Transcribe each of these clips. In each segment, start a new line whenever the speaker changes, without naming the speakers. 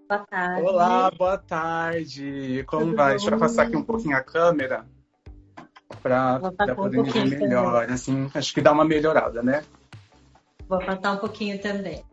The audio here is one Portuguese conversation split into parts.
Boa
Olá,
tarde,
boa tarde. Como
tudo
vai? Deixa eu afastar aqui um
bom?
pouquinho a câmera para
Vou passar um
poder me ver
pouquinho também.
melhor. Assim, acho que dá uma melhorada, né?
Vou passar um pouquinho também.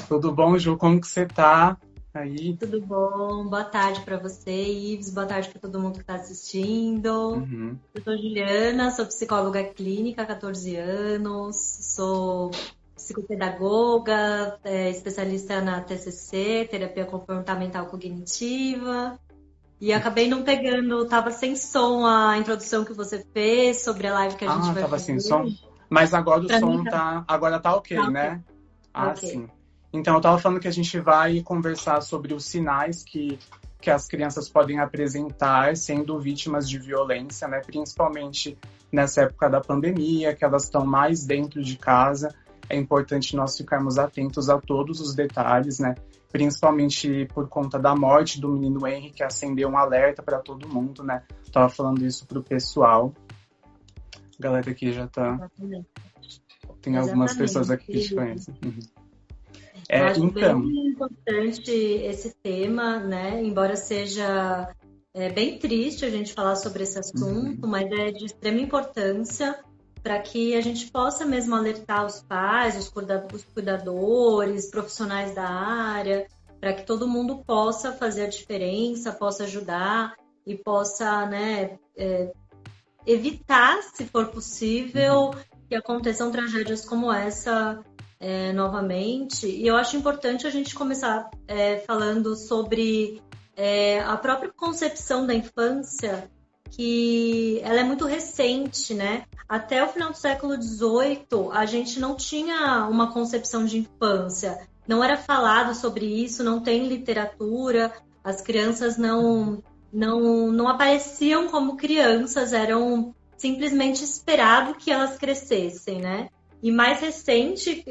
Tudo bom, Ju? Como que você tá aí?
Tudo bom? Boa tarde para você, Ives. Boa tarde para todo mundo que está assistindo.
Uhum.
Eu sou Juliana, sou psicóloga clínica há 14 anos, sou psicopedagoga, especialista na TCC, terapia comportamental cognitiva. E acabei não pegando, estava sem som a introdução que você fez sobre a live que a gente
Ah,
vai
tava
fazer.
sem som? Mas agora o
Para mim
som agora tá
tá
ok,
ok.
né?
Tá
Ah,
ok.
sim. Então, eu tava falando que a gente vai conversar sobre os sinais que as crianças podem apresentar sendo vítimas de violência, né? Principalmente nessa época da pandemia, que elas estão mais dentro de casa. É importante nós ficarmos atentos a todos os detalhes, né? Principalmente por conta da morte do menino Henry, que acendeu um alerta para todo mundo, né? Tava falando isso pro pessoal. A galera aqui já tá.
Exatamente.
Tem algumas pessoas
Exatamente.
aqui que te conhecem. Uhum.
Eu acho bem
Então.
importante esse tema, né? Embora seja bem triste a gente falar sobre esse assunto,
Uhum.
mas é de extrema importância para que a gente possa mesmo alertar os pais, os cuidadores, profissionais da área, para que todo mundo possa fazer a diferença, possa ajudar e possa, né, evitar, se for possível,
Uhum.
que aconteçam tragédias como essa novamente. E eu acho importante a gente começar falando sobre a própria concepção da infância, que ela é muito recente, né? Até o final do século XVIII, a gente não tinha uma concepção de infância. Não era falado sobre isso, não tem literatura, as crianças não apareciam como crianças, eram simplesmente esperado que elas crescessem, né? E mais recente,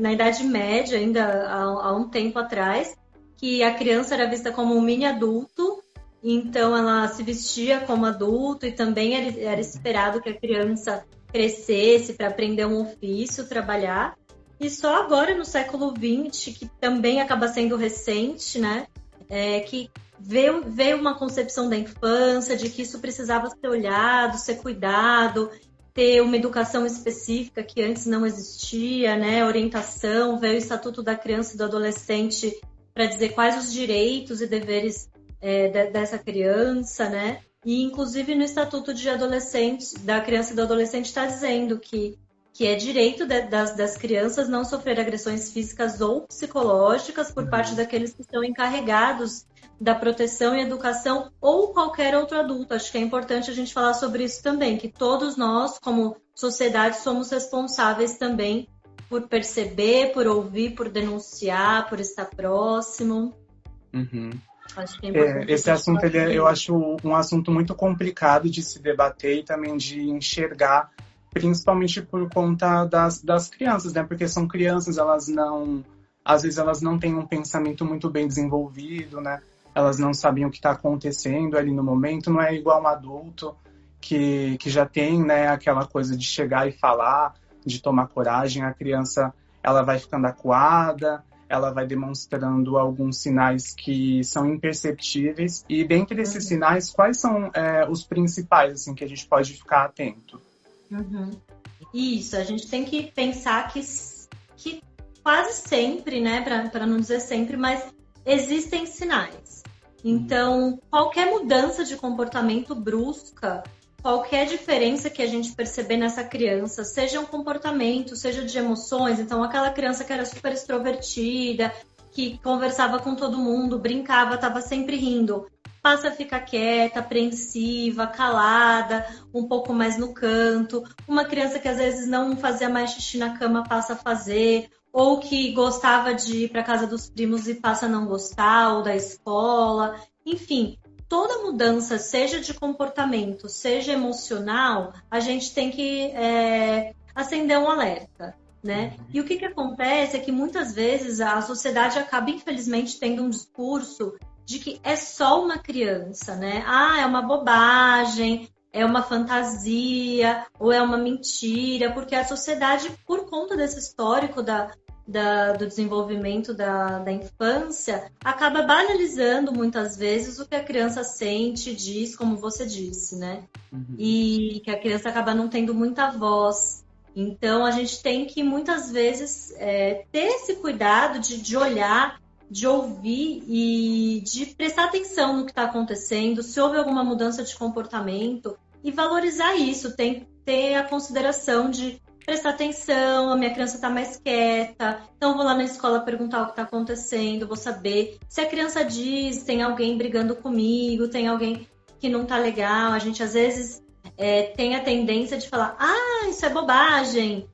na Idade Média, ainda há um tempo atrás, que a criança era vista como um mini adulto, então ela se vestia como adulto e também era esperado que a criança crescesse para aprender um ofício, trabalhar. E só agora, no século XX, que também acaba sendo recente, né? Que veio uma concepção da infância, de que isso precisava ser olhado, ser cuidado, ter uma educação específica que antes não existia, né? Orientação, veio o Estatuto da Criança e do Adolescente para dizer quais os direitos e deveres dessa criança, né? E, inclusive, no Estatuto de Adolescente, da Criança e do Adolescente está dizendo que é direito das crianças não sofrer agressões físicas ou psicológicas por parte
Uhum.
daqueles que estão encarregados da proteção e educação ou qualquer outro adulto. Acho que é importante a gente falar sobre isso também, que todos nós, como sociedade, somos responsáveis também por perceber, por ouvir, por denunciar, por estar próximo.
Uhum.
Acho que é importante a
Esse
gente
assunto
falar sobre
eu
isso.
acho um assunto muito complicado de se debater e também de enxergar, principalmente por conta das crianças, né? Porque são crianças, elas não, às vezes elas não têm um pensamento muito bem desenvolvido, né? Elas não sabem o que está acontecendo ali no momento, não é igual um adulto que já tem, né, aquela coisa de chegar e falar, de tomar coragem. A criança, ela vai ficando acuada, ela vai demonstrando alguns sinais que são imperceptíveis. E dentre esses
Uhum,
sinais, quais são os principais assim que a gente pode ficar atento?
uhum. Isso, a gente tem que pensar que quase sempre, né, para não dizer sempre, mas existem sinais.
Uhum.
Então, qualquer mudança de comportamento brusca, qualquer diferença que a gente perceber nessa criança, seja um comportamento, seja de emoções, então aquela criança que era super extrovertida, que conversava com todo mundo, brincava, estava sempre rindo, passa a ficar quieta, apreensiva, calada, um pouco mais no canto. Uma criança que às vezes não fazia mais xixi na cama passa a fazer, ou que gostava de ir para casa dos primos e passa a não gostar, ou da escola. Enfim, toda mudança, seja de comportamento, seja emocional, a gente tem que acender um alerta. Né? E o que acontece é que muitas vezes a sociedade acaba, infelizmente, tendo um discurso de que é só uma criança, né? Ah, é uma bobagem, é uma fantasia ou é uma mentira, porque a sociedade, por conta desse histórico do desenvolvimento da infância acaba banalizando muitas vezes o que a criança sente, diz, como você disse, né? E que a criança acaba não tendo muita voz. Então, a gente tem que, muitas vezes, ter esse cuidado de olhar, de ouvir e de prestar atenção no que está acontecendo, se houve alguma mudança de comportamento, e valorizar isso, tem que ter a consideração de prestar atenção, a minha criança está mais quieta, então eu vou lá na escola perguntar o que está acontecendo, vou saber se a criança diz, tem alguém brigando comigo, tem alguém que não está legal, a gente às vezes tem a tendência de falar, isso é bobagem,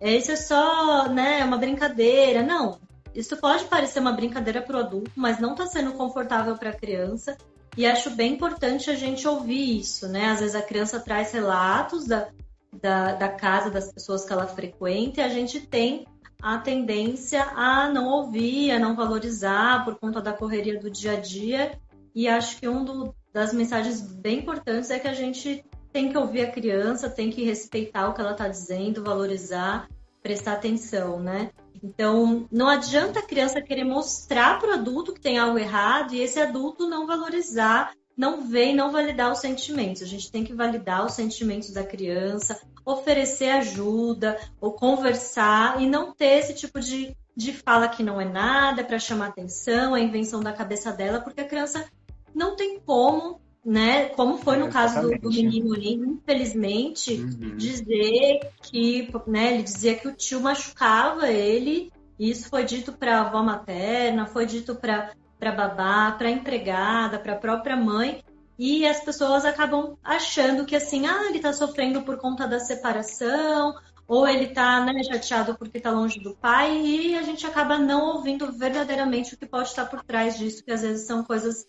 isso é só, né, uma brincadeira. Não, isso pode parecer uma brincadeira para o adulto, mas não está sendo confortável para a criança. E acho bem importante a gente ouvir isso, né? Às vezes a criança traz relatos da casa, das pessoas que ela frequenta, e a gente tem a tendência a não ouvir, a não valorizar por conta da correria do dia a dia. E acho que das mensagens bem importantes é que a gente tem que ouvir a criança, tem que respeitar o que ela está dizendo, valorizar, prestar atenção, né? Então, não adianta a criança querer mostrar para o adulto que tem algo errado e esse adulto não valorizar, não ver e não validar os sentimentos. A gente tem que validar os sentimentos da criança, oferecer ajuda ou conversar e não ter esse tipo de fala que não é nada para chamar atenção, é invenção da cabeça dela, porque a criança não tem como, né? Como foi no caso do menino ali, infelizmente, dizer que, né? Ele dizia que o tio machucava ele, e isso foi dito para a avó materna, foi dito para babá, para a empregada, para a própria mãe, e as pessoas acabam achando que assim, ele está sofrendo por conta da separação, ou ele está, né, chateado porque está longe do pai, e a gente acaba não ouvindo verdadeiramente o que pode estar por trás disso, que às vezes são coisas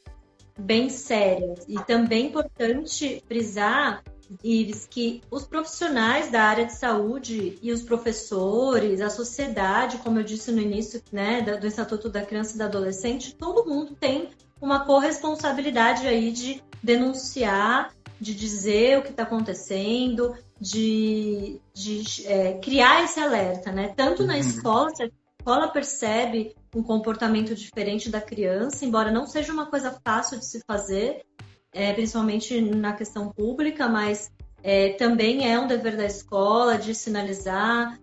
bem sérias. E também é importante frisar, Ives, que os profissionais da área de saúde e os professores, a sociedade, como eu disse no início, né, do Estatuto da Criança e do Adolescente, todo mundo tem uma corresponsabilidade aí de denunciar, de dizer o que está acontecendo, de criar esse alerta, né? Tanto na escola, se a escola percebe um comportamento diferente da criança, embora não seja uma coisa fácil de se fazer, principalmente na questão pública, mas também é um dever da escola de sinalizar,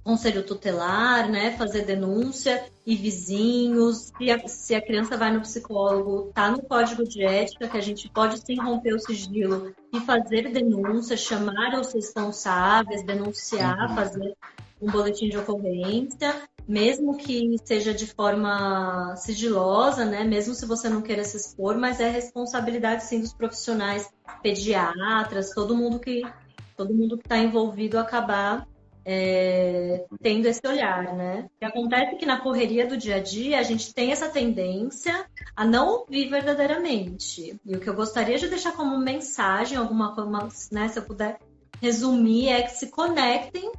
conselho tutelar, né, fazer denúncia, e vizinhos, se a criança vai no psicólogo, tá no código de ética, que a gente pode sim romper o sigilo e fazer denúncia, chamar os responsáveis, denunciar, fazer um boletim de ocorrência, mesmo que seja de forma sigilosa, né? Mesmo se você não queira se expor, mas é responsabilidade sim dos profissionais, pediatras, todo mundo que está envolvido acabar tendo esse olhar, né? O que acontece é que na correria do dia a dia a gente tem essa tendência a não ouvir verdadeiramente. E o que eu gostaria de deixar como mensagem, alguma forma, né, se eu puder resumir, é que se conectem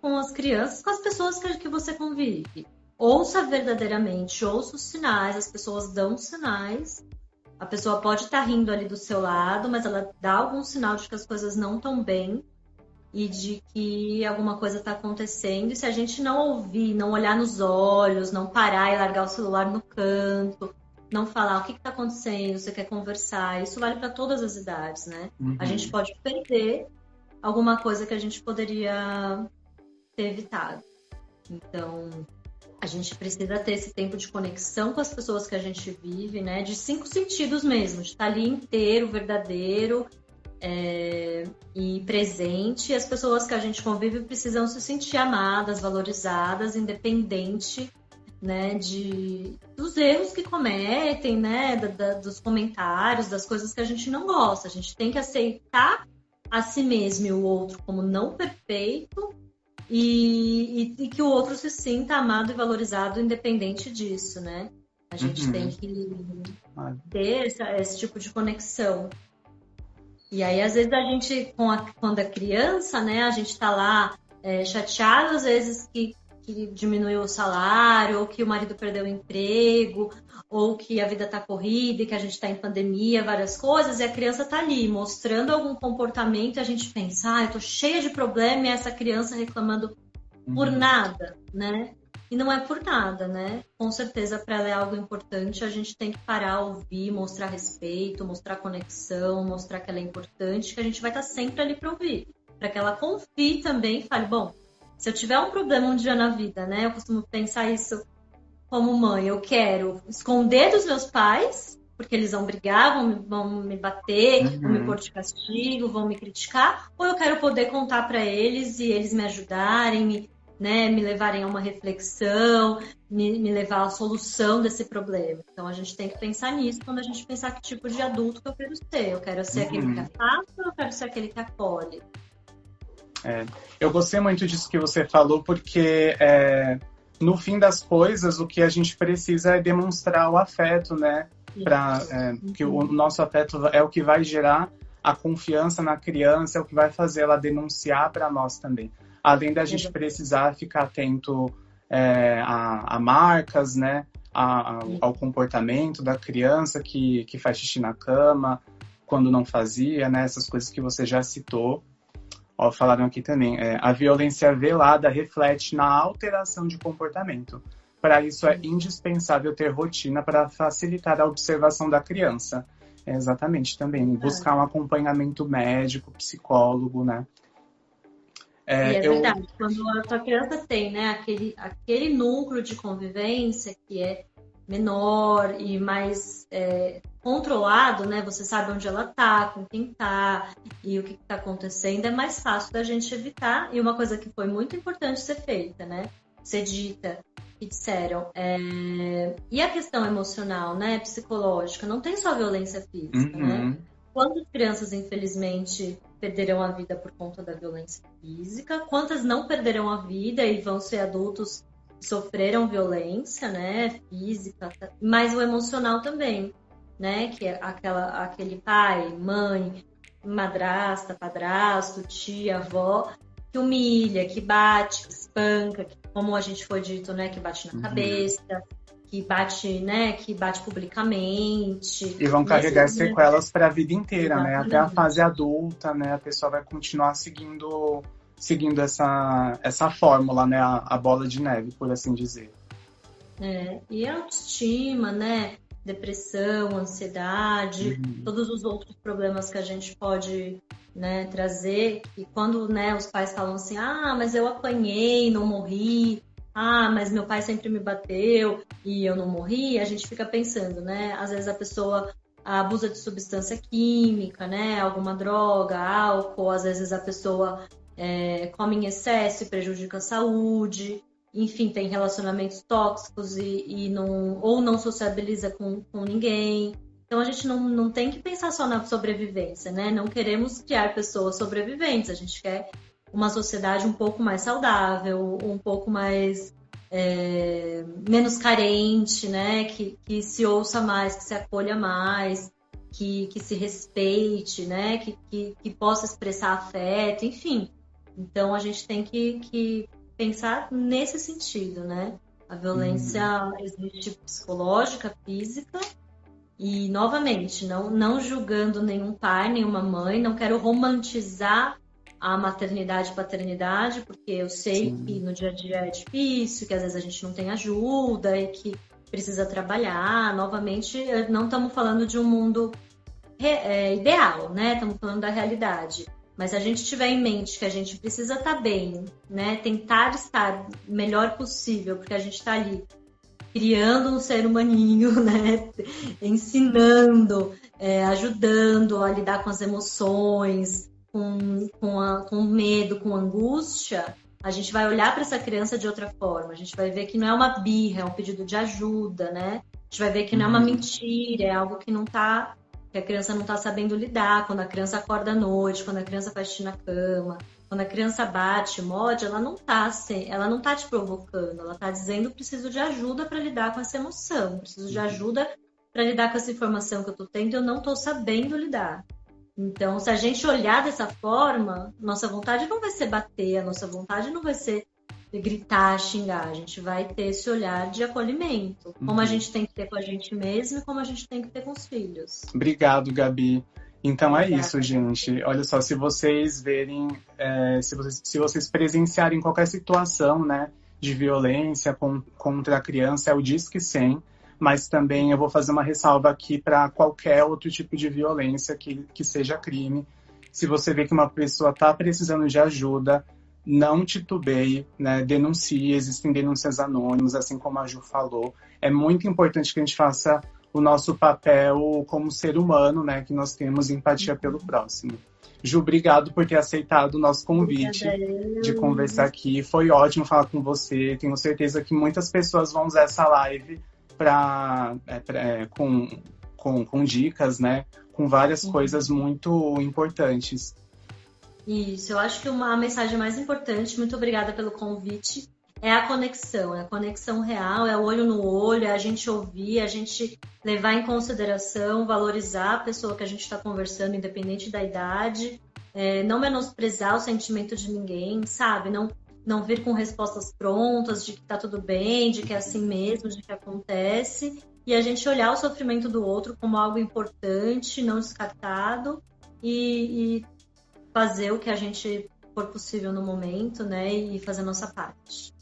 com as crianças, com as pessoas que você convive. Ouça verdadeiramente, ouça os sinais, as pessoas dão sinais. A pessoa pode estar rindo ali do seu lado, mas ela dá algum sinal de que as coisas não estão bem e de que alguma coisa está acontecendo. E se a gente não ouvir, não olhar nos olhos, não parar e largar o celular no canto, não falar o que está acontecendo, você quer conversar, isso vale para todas as idades, né? A gente pode perder alguma coisa que a gente poderia ter evitado. Então, a gente precisa ter esse tempo de conexão com as pessoas que a gente vive, né? De 5 sentidos mesmo, de estar ali inteiro, verdadeiro e presente. E as pessoas que a gente convive precisam se sentir amadas, valorizadas, independente, né, dos erros que cometem, né? Dos comentários, das coisas que a gente não gosta. A gente tem que aceitar a si mesmo e o outro como não perfeito e que o outro se sinta amado e valorizado independente disso, né? A gente tem que ter esse tipo de conexão. E aí, às vezes, a gente, quando é criança, né, a gente tá lá chateado, às vezes, que diminuiu o salário, ou que o marido perdeu o emprego, ou que a vida tá corrida e que a gente tá em pandemia, várias coisas, e a criança tá ali mostrando algum comportamento e a gente pensa, eu tô cheia de problema e essa criança reclamando por nada, né? E não é por nada, né? Com certeza, para ela é algo importante, a gente tem que parar, ouvir, mostrar respeito, mostrar conexão, mostrar que ela é importante, que a gente vai estar sempre ali para ouvir. Para que ela confie também e fale, bom, se eu tiver um problema um dia na vida, né? Eu costumo pensar isso como mãe, eu quero esconder dos meus pais, porque eles vão brigar, vão me bater, vão me pôr de castigo, vão me criticar, ou eu quero poder contar para eles e eles me ajudarem, me levarem a uma reflexão, me levar à solução desse problema. Então a gente tem que pensar nisso quando a gente pensar que tipo de adulto que eu quero ser. Eu quero ser aquele que afasta ou eu quero ser aquele que acolhe?
Eu gostei muito disso que você falou, porque no fim das coisas, o que a gente precisa é demonstrar o afeto, né? Que o nosso afeto é o que vai gerar a confiança na criança, é o que vai fazer ela denunciar para nós também. Além da gente precisar ficar atento a marcas, né? Ao comportamento da criança que faz xixi na cama, quando não fazia, né? Essas coisas que você já citou. Falaram aqui também, a violência velada reflete na alteração de comportamento. Para isso é indispensável ter rotina para facilitar a observação da criança. Exatamente, também buscar um acompanhamento médico, psicólogo, né?
Verdade, quando a tua criança tem, né, aquele núcleo de convivência que é menor e mais controlado, né? Você sabe onde ela tá, com quem tá e o que tá acontecendo, é mais fácil da gente evitar. E uma coisa que foi muito importante ser feita, né? Ser dita, que disseram. E a questão emocional, né? Psicológica, não tem só violência física, né? Quantas crianças, infelizmente, perderam a vida por conta da violência física? Quantas não perderam a vida e vão ser adultos sofreram violência, né, física, mas o emocional também, né, que é aquele pai, mãe, madrasta, padrasto, tia, avó, que humilha, que bate, que espanca, que, como a gente foi dito, né, que bate na cabeça, que bate publicamente.
E vão carregar sequelas para a vida inteira, exatamente, né, até a fase adulta, né, a pessoa vai continuar seguindo essa fórmula, né? A bola de neve, por assim dizer.
E a autoestima, né? Depressão, ansiedade, todos os outros problemas que a gente pode, né, trazer. E quando, né, os pais falam assim, mas eu apanhei, não morri. Mas meu pai sempre me bateu e eu não morri. A gente fica pensando, né? Às vezes a pessoa abusa de substância química, né? Alguma droga, álcool. Às vezes a pessoa come em excesso e prejudica a saúde, enfim, tem relacionamentos tóxicos ou não sociabiliza com ninguém. Então a gente não tem que pensar só na sobrevivência, né? Não queremos criar pessoas sobreviventes, a gente quer uma sociedade um pouco mais saudável, um pouco mais menos carente, né? Que se ouça mais, que se acolha mais, que se respeite, né? Que possa expressar afeto, enfim. Então, a gente tem que pensar nesse sentido, né? A violência existe psicológica, física, e, novamente, não julgando nenhum pai, nenhuma mãe, não quero romantizar a maternidade e paternidade, porque eu sei que no dia a dia é difícil, que às vezes a gente não tem ajuda e que precisa trabalhar. Novamente, não estamos falando de um mundo ideal, né? Estamos falando da realidade. Mas se a gente tiver em mente que a gente precisa estar bem, né? Tentar estar o melhor possível, porque a gente está ali criando um ser humaninho, né? Ensinando, ajudando a lidar com as emoções, com medo, com angústia, a gente vai olhar para essa criança de outra forma. A gente vai ver que não é uma birra, é um pedido de ajuda, né? A gente vai ver que não é uma mentira, é algo que a criança não está sabendo lidar. Quando a criança acorda à noite, quando a criança faz xixi na cama, quando a criança bate, morde, ela não tá te provocando, ela está dizendo: preciso de ajuda para lidar com essa emoção, preciso de ajuda para lidar com essa informação que eu estou tendo e eu não estou sabendo lidar. Então, se a gente olhar dessa forma, nossa vontade não vai ser bater, a nossa vontade não vai ser gritar, xingar, a gente vai ter esse olhar de acolhimento, como a gente tem que ter com a gente mesmo e como a gente tem que ter com os filhos.
Obrigado, Gabi. Então é
Exato.
isso, gente. Olha só, se vocês verem, se vocês presenciarem qualquer situação, né, de violência contra a criança, é o Disque 100, mas também eu vou fazer uma ressalva aqui para qualquer outro tipo de violência que seja crime. Se você vê que uma pessoa está precisando de ajuda, não titubeie, né, denuncie, existem denúncias anônimas, assim como a Ju falou. É muito importante que a gente faça o nosso papel como ser humano, né, que nós temos empatia pelo próximo. Ju, obrigado por ter aceitado o nosso convite de conversar aqui. Foi ótimo falar com você. Tenho certeza que muitas pessoas vão usar essa live com dicas, né, com várias coisas muito importantes.
Isso, eu acho que a mensagem mais importante, muito obrigada pelo convite, é a conexão real, é o olho no olho, é a gente ouvir, a gente levar em consideração, valorizar a pessoa que a gente está conversando, independente da idade, não menosprezar o sentimento de ninguém, sabe? Não vir com respostas prontas de que tá tudo bem, de que é assim mesmo, de que acontece, e a gente olhar o sofrimento do outro como algo importante, não descartado, e fazer o que a gente for possível no momento, né? E fazer a nossa parte.